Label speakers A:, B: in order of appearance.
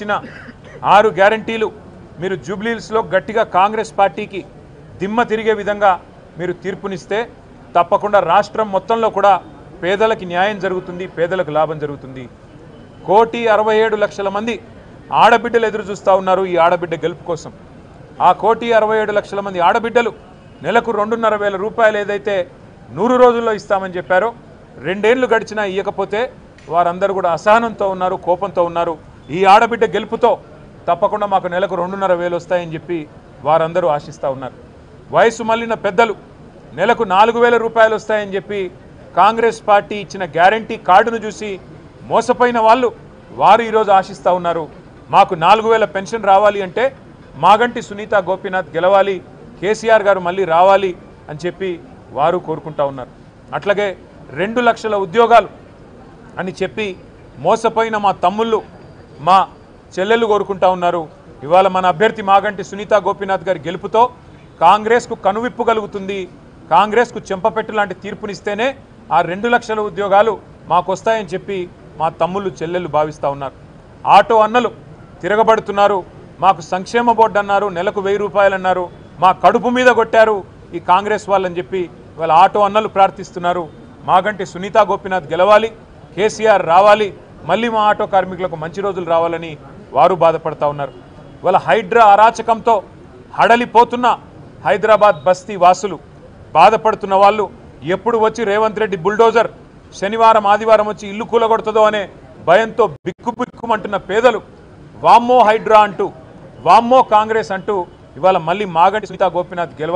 A: ఇచ్చిన 6 గ్యారంటీలు మీరు జూబ్లీహిల్స్లో గట్టిగా కాంగ్రెస్ పార్టీకి దిమ్మ తిరిగే విధంగా మీరు తీర్పునిస్తే తప్పకుండా రాష్ట్రం మొత్తంలో కూడా పేదలకు న్యాయం జరుగుతుంది, పేదలకు లాభం జరుగుతుంది. 1,67,00,000 మంది ఆడబిడ్డలు ఎదురు చూస్తూ ఉన్నారు ఈ ఆడబిడ్డ గెలుపు కోసం. ఆ 1,67,00,000 మంది ఆడబిడ్డలు నెలకు 2,500 రూపాయలు ఏదైతే 100 రోజుల్లో ఇస్తామని చెప్పారో 2 ఏళ్లు గడిచినా ఇవ్వకపోతే వారందరూ కూడా అసహనంతో ఉన్నారు, కోపంతో ఉన్నారు. ఈ ఆడబిడ్డ గెలుపుతో తప్పకుండా మాకు నెలకు 2,500 వస్తాయని చెప్పి వారందరూ ఆశిస్తూ ఉన్నారు. వయసు మళ్ళిన పెద్దలు నెలకు 4,000 రూపాయలు వస్తాయని చెప్పి కాంగ్రెస్ పార్టీ ఇచ్చిన గ్యారంటీ కార్డును చూసి మోసపోయిన వారు ఈరోజు ఆశిస్తూ ఉన్నారు. మాకు 4,000 పెన్షన్ రావాలి అంటే మాగంటి సునీత గోపీనాథ్ గెలవాలి, కేసీఆర్ గారు మళ్ళీ రావాలి అని చెప్పి వారు కోరుకుంటూ ఉన్నారు. అట్లాగే 2 లక్షల ఉద్యోగాలు అని చెప్పి మోసపోయిన మా తమ్ముళ్ళు, మా చెల్లెళ్ళు కోరుకుంటూ ఉన్నారు. ఇవాళ మన అభ్యర్థి మాగంటి సునీత గోపీనాథ్ గారి గెలుపుతో కాంగ్రెస్కు కనువిప్పు కలుగుతుంది. కాంగ్రెస్కు చెంపపెట్టు లాంటి తీర్పునిస్తేనే ఆ 2 లక్షల ఉద్యోగాలు మాకు వస్తాయని చెప్పి మా తమ్ముళ్ళు చెల్లెళ్ళు భావిస్తూ ఉన్నారు. ఆటో అన్నలు తిరగబడుతున్నారు. మాకు సంక్షేమ బోర్డు అన్నారు, నెలకు 1000 రూపాయలు అన్నారు, మా కడుపు మీద కొట్టారు ఈ కాంగ్రెస్ వాళ్ళని చెప్పి వాళ్ళ ఆటో అన్నలు ప్రార్థిస్తున్నారు. మాగంటి సునీత గోపీనాథ్ గెలవాలి, కేసీఆర్ రావాలి, మళ్ళీ మా ఆటో కార్మికులకు మంచి రోజులు రావాలని వారు బాధపడతా ఉన్నారు. వాళ్ళ హైడ్రా అరాచకంతో హడలిపోతున్న హైదరాబాద్ బస్తీ వాసులు, బాధపడుతున్న వాళ్ళు, ఎప్పుడు వచ్చి రేవంత్ రెడ్డి బుల్డోజర్ శనివారం ఆదివారం వచ్చి ఇల్లు కూలగొడుతుందో అనే భయంతో బిక్కుబిక్కుమంటున్న పేదలు వామ్మో హైడ్రా అంటూ, వామ్మో కాంగ్రెస్ అంటూ ఇవాళ మళ్ళీ మాగంటి సునీత గోపీనాథ్ గెలవాలి.